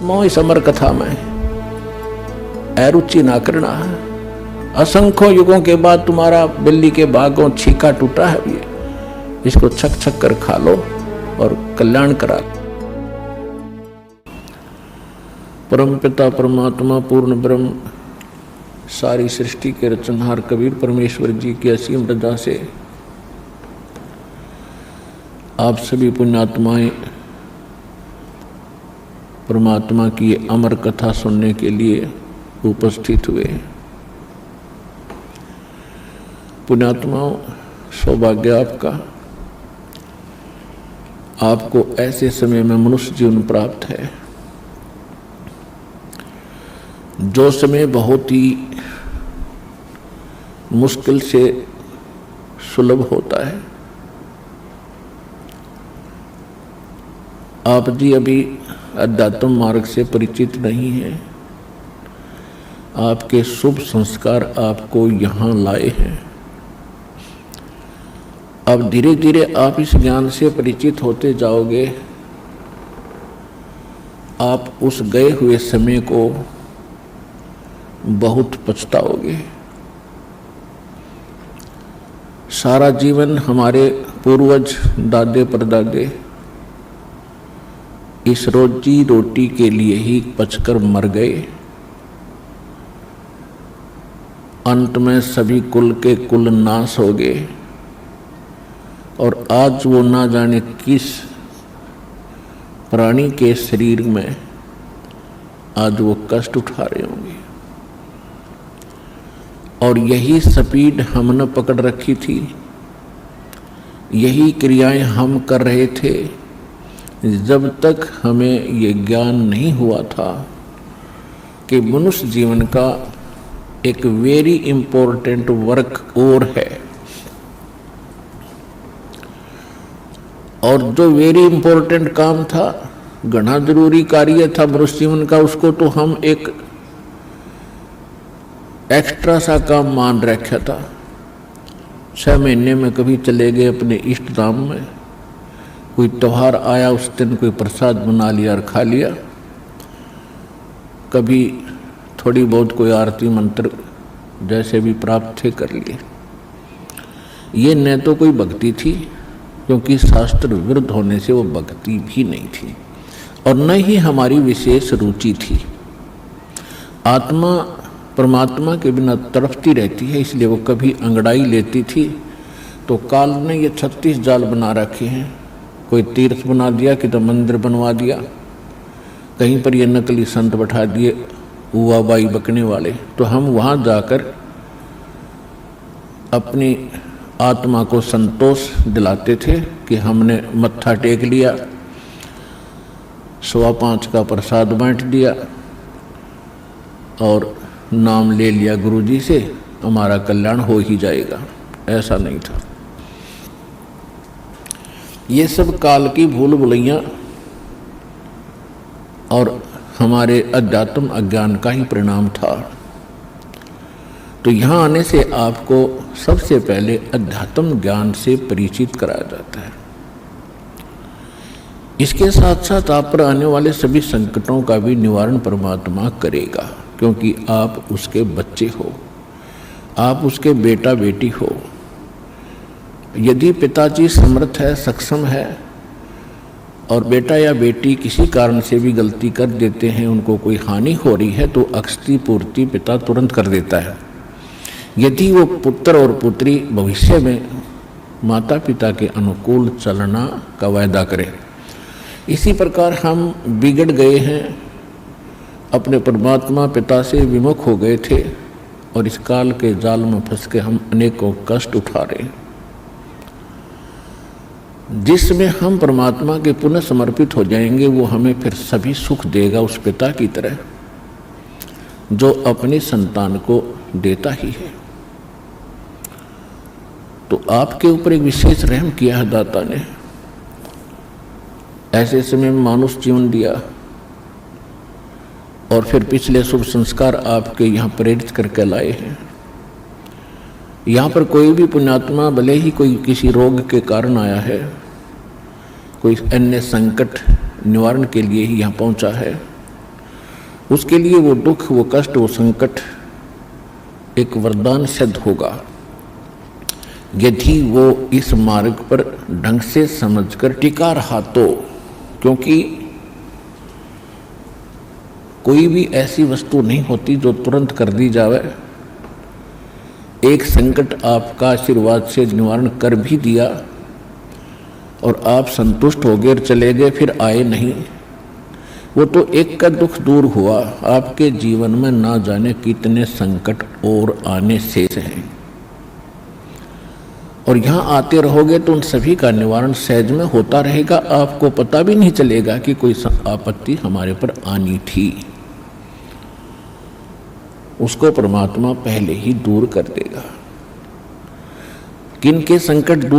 मोह समर कथा में अरुचि ना करना है। असंख्यों युगों के बाद तुम्हारा बिल्ली के भागों छीका टूटा है, ये इसको छक छक कर खा लो और कल्याण करा। परम पिता परमात्मा पूर्ण ब्रह्म सारी सृष्टि के रचनहार कबीर परमेश्वर जी की असीम रजा से आप सभी पुण्यात्माएं परमात्मा की अमर कथा सुनने के लिए उपस्थित हुए। पुण्यात्माओं, सौभाग्य आपका, आपको ऐसे समय में मनुष्य जीवन प्राप्त है जो समय बहुत ही मुश्किल से सुलभ होता है। आप जी अभी अध्यात्म मार्ग से परिचित नहीं हैं। आपके शुभ संस्कार आपको यहाँ लाए हैं। अब धीरे धीरे आप इस ज्ञान से परिचित होते जाओगे। आप उस गए हुए समय को बहुत पछताओगे। सारा जीवन हमारे पूर्वज दादे परदादे इस रोजी रोटी के लिए ही पचकर मर गए। अंत में सभी कुल के कुल नाश हो गए और आज वो ना जाने किस प्राणी के शरीर में आज वो कष्ट उठा रहे होंगे। और यही स्पीड हमने पकड़ रखी थी, यही क्रियाएं हम कर रहे थे जब तक हमें ये ज्ञान नहीं हुआ था कि मनुष्य जीवन का एक वेरी इंपॉर्टेंट वर्क और है। और जो वेरी इंपॉर्टेंट काम था, घना जरूरी कार्य था मनुष्य जीवन का, उसको तो हम एक एक्स्ट्रा सा काम मान रखा था। 6 महीने में कभी चले गए अपने इष्ट धाम में, कोई त्योहार आया उस दिन कोई प्रसाद बना लिया और खा लिया, कभी थोड़ी बहुत कोई आरती मंत्र जैसे भी प्राप्त थे कर लिए। ये न तो कोई भक्ति थी, क्योंकि शास्त्र विरुद्ध होने से वो भक्ति भी नहीं थी, और न ही हमारी विशेष रुचि थी। आत्मा परमात्मा के बिना तड़पती रहती है, इसलिए वो कभी अंगड़ाई लेती थी तो काल ने ये 36 जाल बना रखे हैं। कोई तीर्थ बना दिया, कि तो मंदिर बनवा दिया, कहीं पर ये नकली संत बैठा दिए उवा बाई बकने वाले, तो हम वहाँ जाकर अपनी आत्मा को संतोष दिलाते थे कि हमने मत्था टेक लिया, 5.25 का प्रसाद बांट दिया और नाम ले लिया गुरु जी से, हमारा कल्याण हो ही जाएगा। ऐसा नहीं था। ये सब काल की भूल भुलैयाँ और हमारे अध्यात्म अज्ञान का ही परिणाम था। तो यहाँ आने से आपको सबसे पहले अध्यात्म ज्ञान से परिचित कराया जाता है। इसके साथ साथ आप पर आने वाले सभी संकटों का भी निवारण परमात्मा करेगा, क्योंकि आप उसके बच्चे हो, आप उसके बेटा बेटी हो। यदि पिताजी समर्थ है, सक्षम है, और बेटा या बेटी किसी कारण से भी गलती कर देते हैं, उनको कोई हानि हो रही है, तो अक्षति पूर्ति पिता तुरंत कर देता है। यदि वो पुत्र और पुत्री भविष्य में माता पिता के अनुकूल चलना का वायदा करें। इसी प्रकार हम बिगड़ गए हैं, अपने परमात्मा पिता से विमुख हो गए थे, और इस काल के जाल में फंस के हम अनेकों कष्ट उठा रहे हैं। जिसमें हम परमात्मा के पुनः समर्पित हो जाएंगे, वो हमें फिर सभी सुख देगा, उस पिता की तरह जो अपनी संतान को देता ही है। तो आपके ऊपर एक विशेष रहम किया है दाता ने, ऐसे समय में मानुष जीवन दिया, और फिर पिछले शुभ संस्कार आपके यहाँ प्रेरित करके लाए हैं। यहाँ पर कोई भी पुण्यात्मा भले ही कोई किसी रोग के कारण आया है, कोई अन्य संकट निवारण के लिए ही यहाँ पहुँचा है, उसके लिए वो दुख, वो कष्ट, वो संकट एक वरदान सिद्ध होगा यदि वो इस मार्ग पर ढंग से समझकर टिका रहा तो। क्योंकि कोई भी ऐसी वस्तु नहीं होती जो तुरंत कर दी जावे। एक संकट आपका आशीर्वाद से निवारण कर भी दिया और आप संतुष्ट हो गए और चले गए, फिर आए नहीं, वो तो एक का दुख दूर हुआ। आपके जीवन में ना जाने कितने संकट और आने शेष हैं, और यहाँ आते रहोगे तो उन सभी का निवारण सहज में होता रहेगा। आपको पता भी नहीं चलेगा कि कोई आपत्ति हमारे पर आनी थी। उसको परमात्मा पहले ही दूर कर देगा। किन के संकट दूर